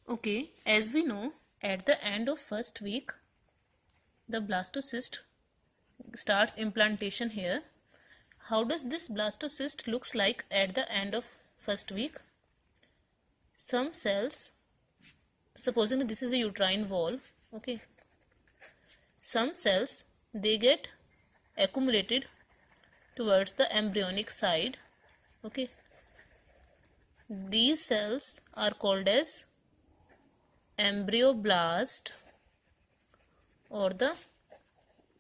Okay, as we know, at the end of first week, the blastocyst starts implantation here. How does this blastocyst looks like at the end of first week? Some cells, supposing that this is a uterine wall, okay, some cells, they get accumulated towards the embryonic side, okay. These cells are called as embryoblast or the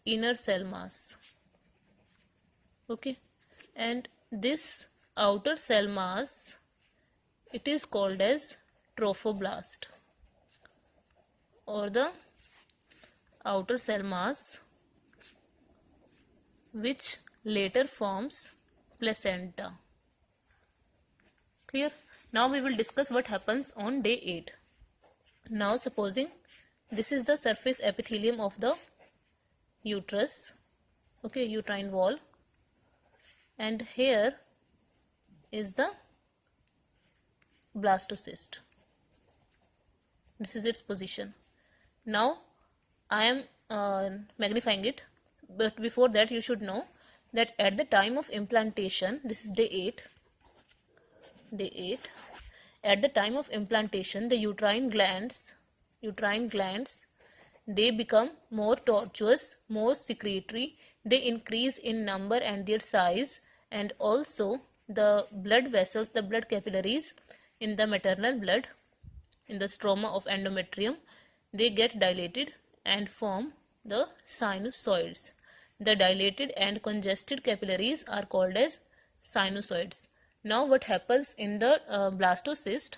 inner cell mass, okay. And this outer cell mass, it is called as trophoblast or the outer cell mass, which later forms placenta. Clear? Now we will discuss what happens on day 8. Now supposing this is the surface epithelium of the uterus, okay, uterine wall, and here is the blastocyst. This is its position. Now I am magnifying it, but before that you should know that at the time of implantation, this is day 8, at the time of implantation, the uterine glands, they become more tortuous, more secretory, they increase in number and their size, and also the blood vessels, the blood capillaries in the maternal blood, in the stroma of endometrium, they get dilated and form the sinusoids. The dilated and congested capillaries are called as sinusoids. Now what happens in the blastocyst?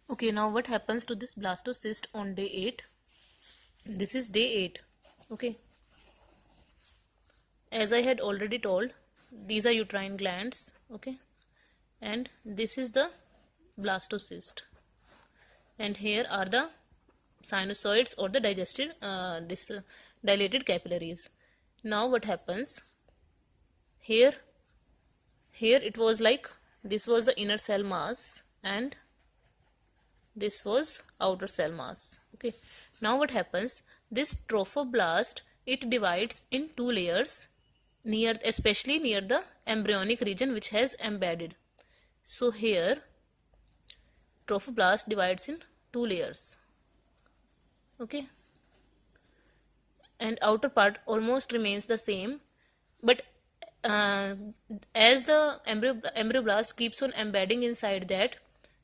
Okay, now what happens to this blastocyst on day 8? This is day 8, okay. As I had already told, these are uterine glands, okay, and this is the blastocyst, and here are the sinusoids or the dilated capillaries. Now what happens? Here it was like, this was the inner cell mass and this was outer cell mass, okay. Now what happens? This trophoblast, it divides in 2 layers, especially near the embryonic region which has embedded. So here trophoblast divides in 2 layers, okay, and outer part almost remains the same, but as the embryoblast keeps on embedding inside that,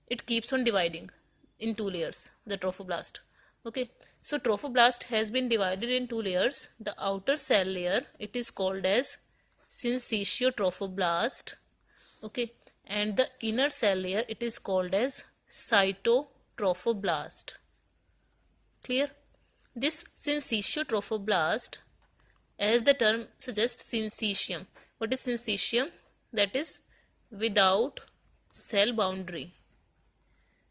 it keeps on dividing in 2 layers, the trophoblast, okay. So trophoblast has been divided in 2 layers. The outer cell layer, it is called as syncytiotrophoblast, okay, and the inner cell layer, it is called as cytotrophoblast. Clear? This syncytiotrophoblast, as the term suggests, syncytium. What is syncytium? That is without cell boundary.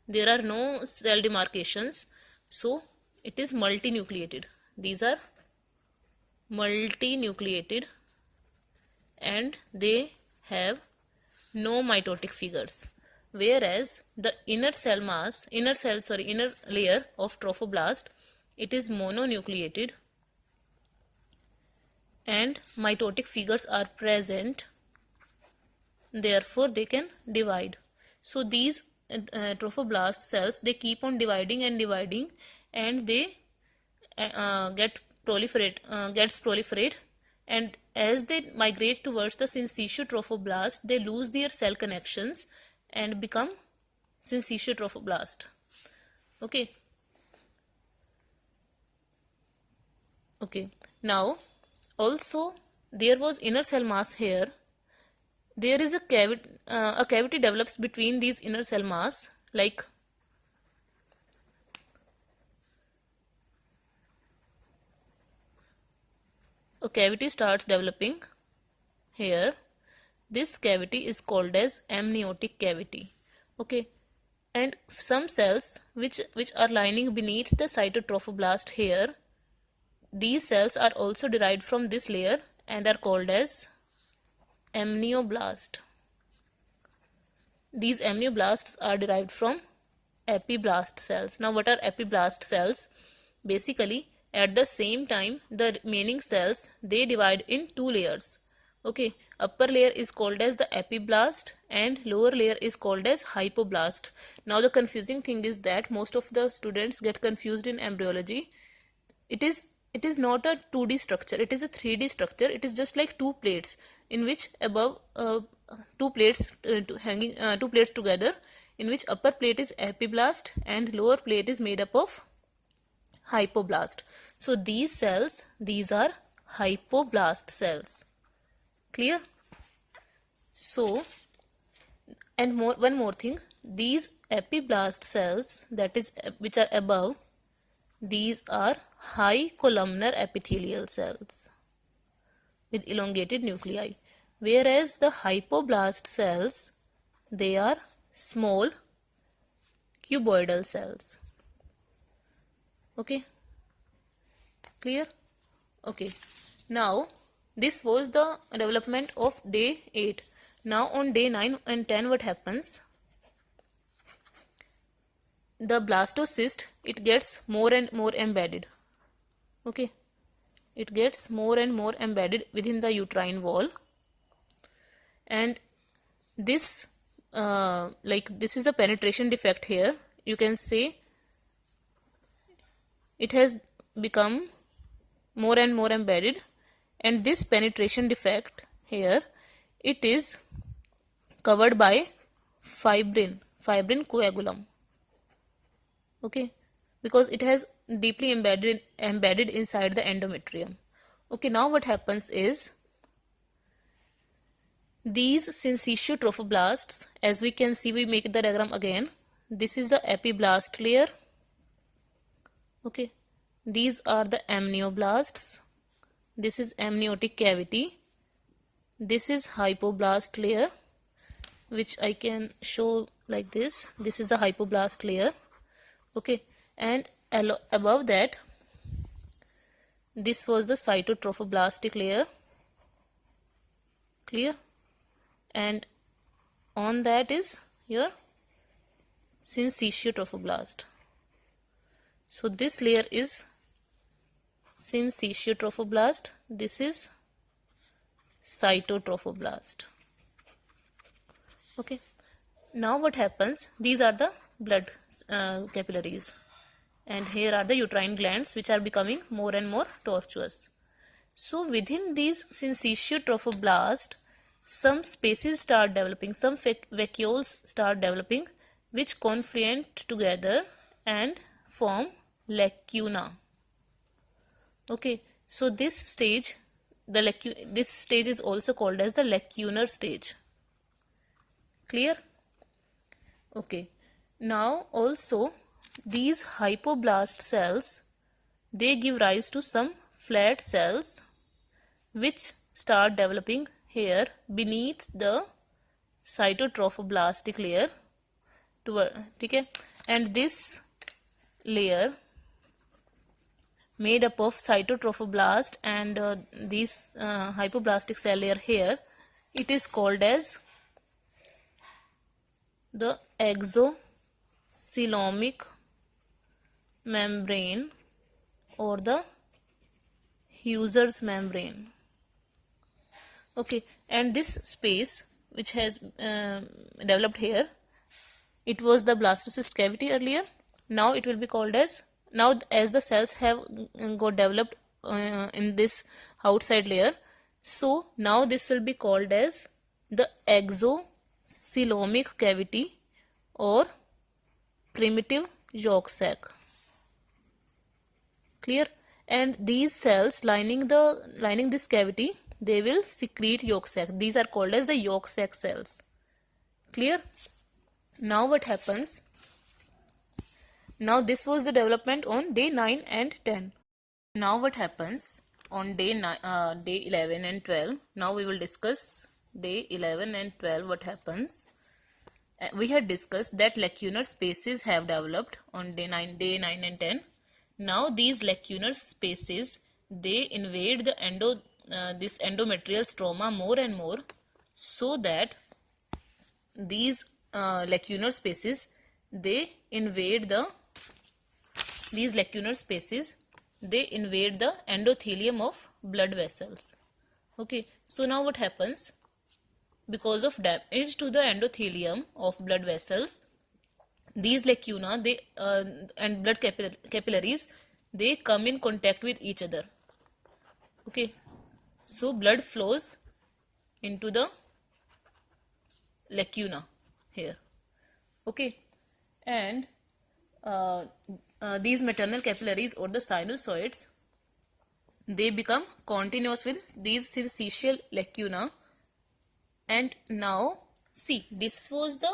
There are no cell demarcations, so it is multinucleated. These are multinucleated and they have no mitotic figures, whereas the inner layer of trophoblast, it is mononucleated and mitotic figures are present, therefore they can divide. So these trophoblast cells, they keep on dividing and dividing, and they gets proliferate, and as they migrate towards the syncytiotrophoblast, they lose their cell connections and become syncytiotrophoblast, okay. Okay, now also there was inner cell mass here. There is a cavity develops between these inner cell mass, like a cavity starts developing here. This cavity is called as amniotic cavity, okay. And some cells which are lying beneath the cytotrophoblast here, these cells are also derived from this layer and are called as amnioblast. These amnioblasts are derived from epiblast cells. Now what are epiblast cells? Basically, at the same time, the remaining cells, they divide in two layers. Okay, upper layer is called as the epiblast and lower layer is called as hypoblast. Now the confusing thing is that most of the students get confused in embryology. It is not a 2D structure, it is a 3D structure. It is just like two plates in which above two plates two plates together, in which upper plate is epiblast and lower plate is made up of hypoblast. So these cells, these are hypoblast cells. Clear? So, and one more thing, these epiblast cells, that is which are above, these are high columnar epithelial cells with elongated nuclei, whereas the hypoblast cells, they are small cuboidal cells. Okay, clear? Okay, now this was the development of day 8. Now on day 9 and 10, what happens? The blastocyst, it gets more and more embedded. Okay, it gets more and more embedded within the uterine wall, and this this is a penetration defect here. You can say it has become more and more embedded, and this penetration defect here, it is covered by fibrin coagulum. Okay, because it has deeply embedded inside the endometrium. Okay, now what happens is, these syncytial trophoblasts, as we can see, we make the diagram again. This is the epiblast layer. Okay, these are the amnioblasts. This is amniotic cavity. This is hypoblast layer, which I can show like this. This is the hypoblast layer. Okay, and above that, this was the cytotrophoblastic layer. Clear? And on that is your syncytial trophoblast. So this layer is syncytial trophoblast. This is cytotrophoblast. Okay, now what happens? These are the blood capillaries, and here are the uterine glands, which are becoming more and more tortuous. So within these syncytial trophoblast, some spaces start developing, some vacuoles start developing, which confluent together and form lacuna. Okay, so this stage, this stage is also called as the lacunar stage. Clear? Okay, now also these hypoblast cells, they give rise to some flat cells which start developing here beneath the cytotrophoblastic layer. Okay, and this layer made up of cytotrophoblast and these hypoblastic cell layer here, it is called as the exocoelomic membrane or the Husser's membrane. Okay, and this space which has developed here, it was the blastocyst cavity earlier. Now it will be called as, now as the cells have got developed in this outside layer, so now this will be called as the exocoelomic cavity or primitive yolk sac. Clear? And these cells lining this cavity, they will secrete yolk sac. These are called as the yolk sac cells. Clear? Now what happens? Now this was the development on day 9 and 10. Now what happens on day 11 and 12? Now we will discuss day 11 and 12. What happens? We had discussed that lacunar spaces have developed on day 9 and 10. Now these lacunar spaces, they invade the this endometrial stroma more and more, so that these lacunar spaces, they invade these lacunar spaces, they invade the endothelium of blood vessels. Okay, so now what happens? Because of damage to the endothelium of blood vessels, these lacuna and blood capillaries, they come in contact with each other. Okay, so blood flows into the lacuna here. Okay, and these maternal capillaries or the sinusoids, they become continuous with these syncytial lacuna. And now see, this was the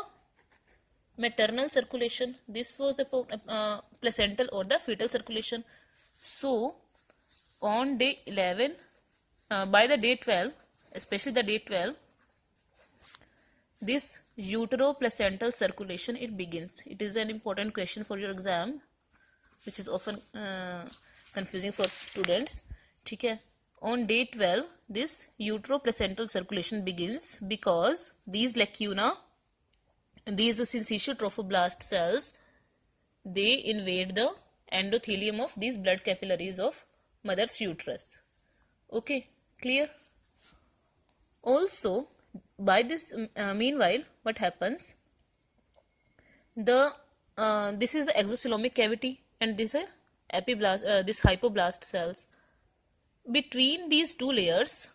maternal circulation, this was the placental or the fetal circulation. So on day 11, by the day 12, especially the day 12, this uteroplacental circulation, it begins. It is an important question for your exam, which is often confusing for students. Okay. On day 12, this uteroplacental circulation begins because these lacuna, these syncytial trophoblast cells, they invade the endothelium of these blood capillaries of mother's uterus. Okay, clear? Also, by this meanwhile, what happens? This is the exocoelomic cavity, and this is epiblast, this hypoblast cells. Between these two layers,